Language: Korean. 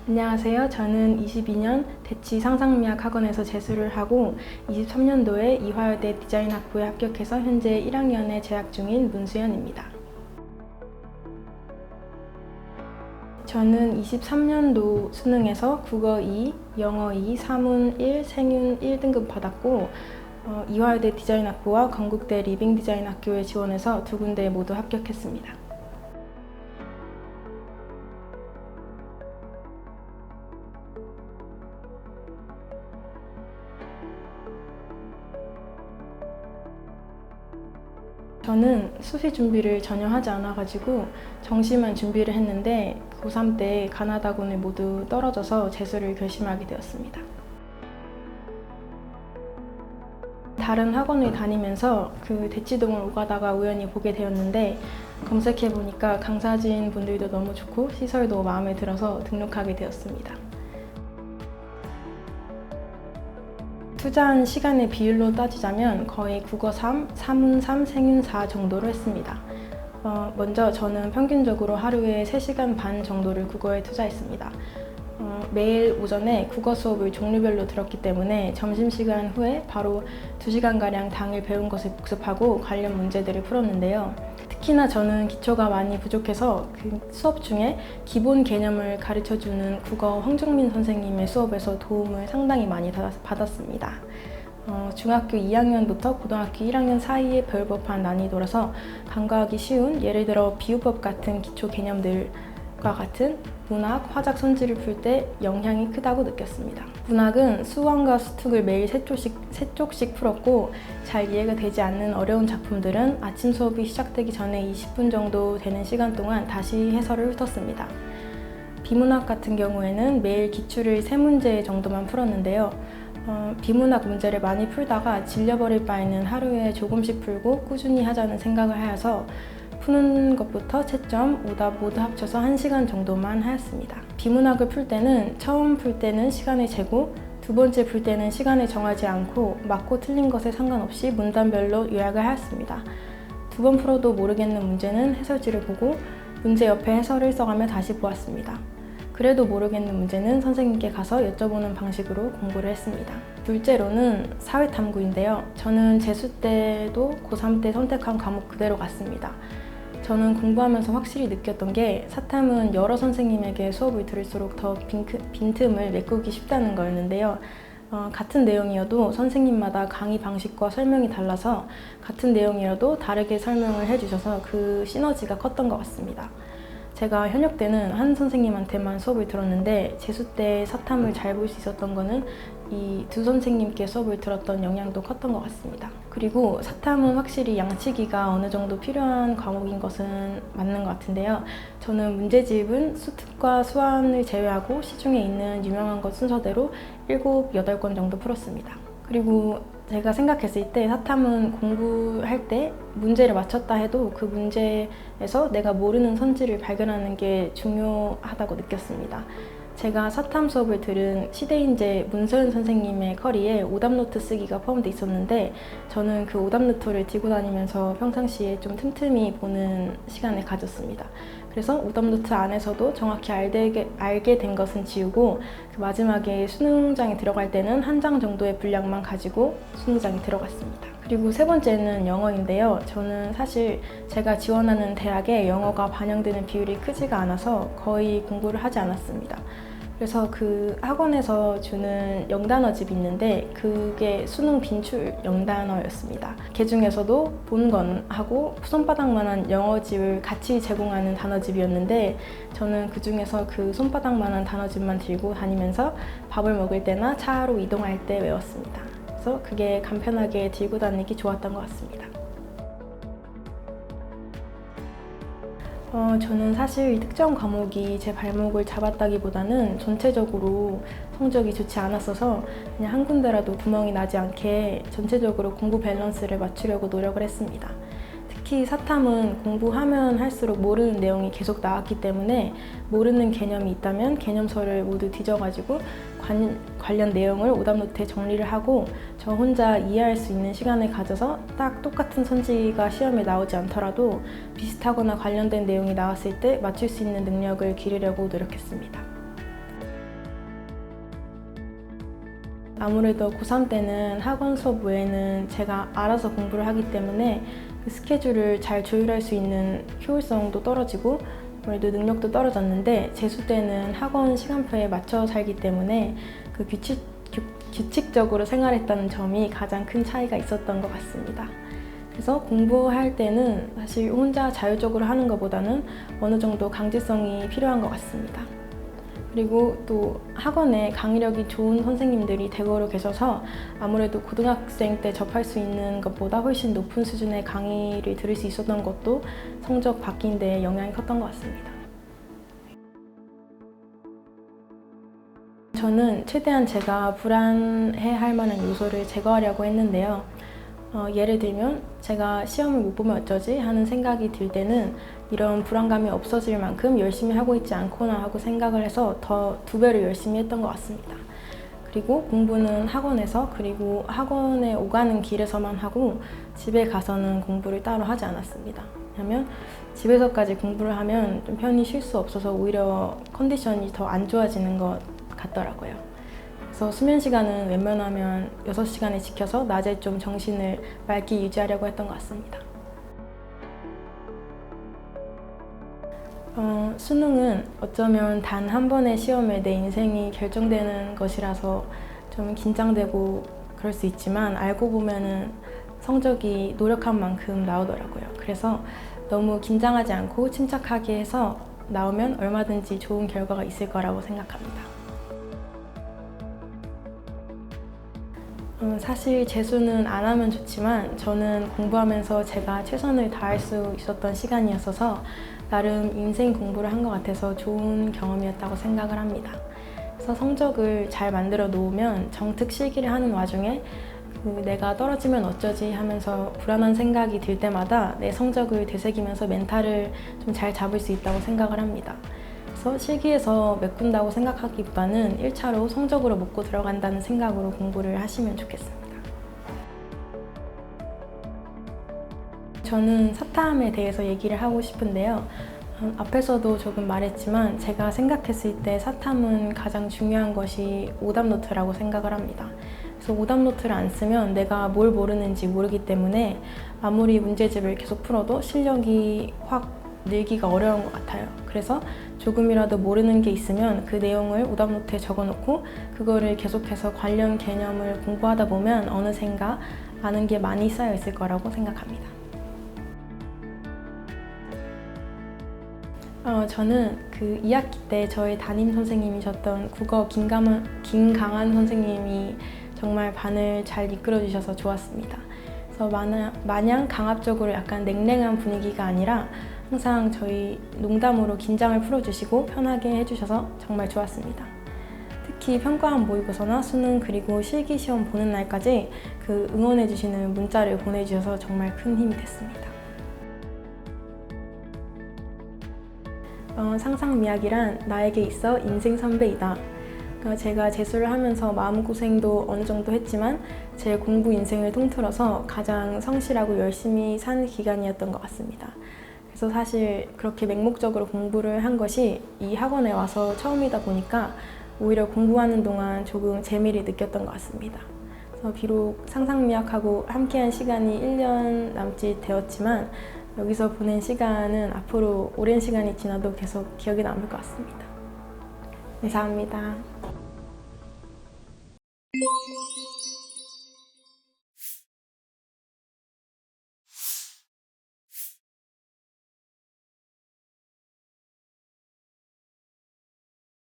안녕하세요. 저는 22년 대치 상상미학학원에서 재수를 하고 23년도에 이화여대 디자인학부에 합격해서 현재 1학년에 재학 중인 문수연입니다. 저는 23년도 수능에서 국어 2, 영어 2, 사문 1, 생윤 1등급 받았고 이화여대 디자인학부와 건국대 리빙디자인학교에 지원해서 두 군데 모두 합격했습니다. 저는 수시 준비를 전혀 하지 않아가지고 정시만 준비를 했는데 고3 때 가나다군을 모두 떨어져서 재수를 결심하게 되었습니다. 다른 학원을 다니면서 그 대치동을 오가다가 우연히 보게 되었는데 검색해보니까 강사진 분들도 너무 좋고 시설도 마음에 들어서 등록하게 되었습니다. 투자한 시간의 비율로 따지자면 거의 국어 3, 사문 3, 생윤 4 정도로 했습니다. 먼저 저는 평균적으로 하루에 3시간 반 정도를 국어에 투자했습니다. 매일 오전에 국어 수업을 종류별로 들었기 때문에 점심시간 후에 바로 2시간가량 당일 배운 것을 복습하고 관련 문제들을 풀었는데요. 특히나 저는 기초가 많이 부족해서 그 수업 중에 기본 개념을 가르쳐주는 국어 황정민 선생님의 수업에서 도움을 상당히 많이 받았습니다. 중학교 2학년부터 고등학교 1학년 사이에 배울 법한 난이도라서 간과하기 쉬운 예를 들어 비유법 같은 기초 개념들과 같은 문학, 화작, 선지를 풀 때 영향이 크다고 느꼈습니다. 문학은 수원과 수특을 매일 3쪽씩 풀었고 잘 이해가 되지 않는 어려운 작품들은 아침 수업이 시작되기 전에 20분 정도 되는 시간 동안 다시 해설을 훑었습니다. 비문학 같은 경우에는 매일 기출을 3문제 정도만 풀었는데요. 비문학 문제를 많이 풀다가 질려버릴 바에는 하루에 조금씩 풀고 꾸준히 하자는 생각을 하여서 푸는 것부터 채점, 오답 모두 합쳐서 1시간 정도만 하였습니다. 비문학을 풀 때는 처음 풀 때는 시간을 재고 두 번째 풀 때는 시간을 정하지 않고 맞고 틀린 것에 상관없이 문단별로 요약을 하였습니다. 2번 풀어도 모르겠는 문제는 해설지를 보고 문제 옆에 해설을 써가며 다시 보았습니다. 그래도 모르겠는 문제는 선생님께 가서 여쭤보는 방식으로 공부를 했습니다. 둘째로는 사회탐구인데요. 저는 재수 때도 고3 때 선택한 과목 그대로 갔습니다. 저는 공부하면서 확실히 느꼈던 게 사탐은 여러 선생님에게 수업을 들을수록 더 빈틈을 메꾸기 쉽다는 거였는데요. 같은 내용이어도 선생님마다 강의 방식과 설명이 달라서 같은 내용이라도 다르게 설명을 해주셔서 그 시너지가 컸던 것 같습니다. 제가 현역 때는 한 선생님한테만 수업을 들었는데 재수 때 사탐을 잘 볼 수 있었던 거는 이 두 선생님께 수업을 들었던 영향도 컸던 것 같습니다. 그리고 사탐은 확실히 양치기가 어느 정도 필요한 과목인 것은 맞는 것 같은데요. 저는 문제집은 수특과 수한을 제외하고 시중에 있는 유명한 것 순서대로 7, 8권 정도 풀었습니다. 그리고 제가 생각했을 때 사탐은 공부할 때 문제를 맞췄다 해도 그 문제에서 내가 모르는 선지를 발견하는 게 중요하다고 느꼈습니다. 제가 사탐 수업을 들은 시대인재 문서연 선생님의 커리에 오답노트 쓰기가 포함되어 있었는데 저는 그 오답노트를 들고 다니면서 평상시에 좀 틈틈이 보는 시간을 가졌습니다. 그래서 오답노트 안에서도 정확히 알게 된 것은 지우고 그 마지막에 수능장에 들어갈 때는 한 장 정도의 분량만 가지고 수능장에 들어갔습니다. 그리고 세 번째는 영어인데요. 저는 사실 제가 지원하는 대학에 영어가 반영되는 비율이 크지가 않아서 거의 공부를 하지 않았습니다. 그래서 그 학원에서 주는 영단어집이 있는데 그게 수능 빈출 영단어였습니다. 그 중에서도 본건하고 손바닥만한 영어집을 같이 제공하는 단어집이었는데 저는 그 중에서 그 손바닥만한 단어집만 들고 다니면서 밥을 먹을 때나 차로 이동할 때 외웠습니다. 그래서 그게 간편하게 들고 다니기 좋았던 것 같습니다. 저는 사실 특정 과목이 제 발목을 잡았다기보다는 전체적으로 성적이 좋지 않았어서 그냥 한 군데라도 구멍이 나지 않게 전체적으로 공부 밸런스를 맞추려고 노력을 했습니다. 특히 사탐은 공부하면 할수록 모르는 내용이 계속 나왔기 때문에 모르는 개념이 있다면 개념서를 모두 뒤져가지고 관련 내용을 오답노트에 정리를 하고 저 혼자 이해할 수 있는 시간을 가져서 딱 똑같은 선지가 시험에 나오지 않더라도 비슷하거나 관련된 내용이 나왔을 때 맞출 수 있는 능력을 기르려고 노력했습니다. 아무래도 고3 때는 학원 수업 외에는 제가 알아서 공부를 하기 때문에 그 스케줄을 잘 조율할 수 있는 효율성도 떨어지고 아무래도 능력도 떨어졌는데 재수 때는 학원 시간표에 맞춰 살기 때문에 그 규칙적으로 생활했다는 점이 가장 큰 차이가 있었던 것 같습니다. 그래서 공부할 때는 사실 혼자 자율적으로 하는 것보다는 어느 정도 강제성이 필요한 것 같습니다. 그리고 또 학원에 강의력이 좋은 선생님들이 대거로 계셔서 아무래도 고등학생 때 접할 수 있는 것보다 훨씬 높은 수준의 강의를 들을 수 있었던 것도 성적 바뀐 데 영향이 컸던 것 같습니다. 저는 최대한 제가 불안해할 만한 요소를 제거하려고 했는데요. 예를 들면 제가 시험을 못 보면 어쩌지 하는 생각이 들 때는 이런 불안감이 없어질 만큼 열심히 하고 있지 않구나 하고 생각을 해서 더 2배로 열심히 했던 것 같습니다. 그리고 공부는 학원에서 그리고 학원에 오가는 길에서만 하고 집에 가서는 공부를 따로 하지 않았습니다. 왜냐하면 집에서까지 공부를 하면 좀 편히 쉴 수 없어서 오히려 컨디션이 더 안 좋아지는 것 같더라고요. 그래서 수면 시간은 웬만하면 6시간을 지켜서 낮에 좀 정신을 맑게 유지하려고 했던 것 같습니다. 수능은 어쩌면 단 한 번의 시험에 내 인생이 결정되는 것이라서 좀 긴장되고 그럴 수 있지만 알고 보면은 성적이 노력한 만큼 나오더라고요. 그래서 너무 긴장하지 않고 침착하게 해서 나오면 얼마든지 좋은 결과가 있을 거라고 생각합니다. 사실 재수는 안 하면 좋지만 저는 공부하면서 제가 최선을 다할 수 있었던 시간이었어서 나름 인생 공부를 한 것 같아서 좋은 경험이었다고 생각을 합니다. 그래서 성적을 잘 만들어 놓으면 정특 실기를 하는 와중에 내가 떨어지면 어쩌지 하면서 불안한 생각이 들 때마다 내 성적을 되새기면서 멘탈을 좀 잘 잡을 수 있다고 생각을 합니다. 그래서 실기에서 메꾼다고 생각하기보다는 1차로 성적으로 먹고 들어간다는 생각으로 공부를 하시면 좋겠습니다. 저는 사탐에 대해서 얘기를 하고 싶은데요. 앞에서도 조금 말했지만 제가 생각했을 때 사탐은 가장 중요한 것이 오답노트라고 생각을 합니다. 그래서 오답노트를 안 쓰면 내가 뭘 모르는지 모르기 때문에 아무리 문제집을 계속 풀어도 실력이 확 늘기가 어려운 것 같아요. 그래서 조금이라도 모르는 게 있으면 그 내용을 오답노트에 적어놓고 그거를 계속해서 관련 개념을 공부하다 보면 어느샌가 아는 게 많이 쌓여 있을 거라고 생각합니다. 저는 그 2학기 때 저희 담임 선생님이셨던 국어 김강한 선생님이 정말 반을 잘 이끌어 주셔서 좋았습니다. 그래서 마냥 강압적으로 약간 냉랭한 분위기가 아니라 항상 저희 농담으로 긴장을 풀어주시고 편하게 해주셔서 정말 좋았습니다. 특히 평가원 모의고사나 수능 그리고 실기시험 보는 날까지 그 응원해주시는 문자를 보내주셔서 정말 큰 힘이 됐습니다. 상상미학이란 나에게 있어 인생 선배이다. 제가 재수를 하면서 마음고생도 어느 정도 했지만 제 공부 인생을 통틀어서 가장 성실하고 열심히 산 기간이었던 것 같습니다. 그래서 사실 그렇게 맹목적으로 공부를 한 것이 이 학원에 와서 처음이다 보니까 오히려 공부하는 동안 조금 재미를 느꼈던 것 같습니다. 그래서 비록 상상미학하고 함께한 시간이 1년 남짓 되었지만 여기서 보낸 시간은 앞으로 오랜 시간이 지나도 계속 기억에 남을 것 같습니다. 감사합니다.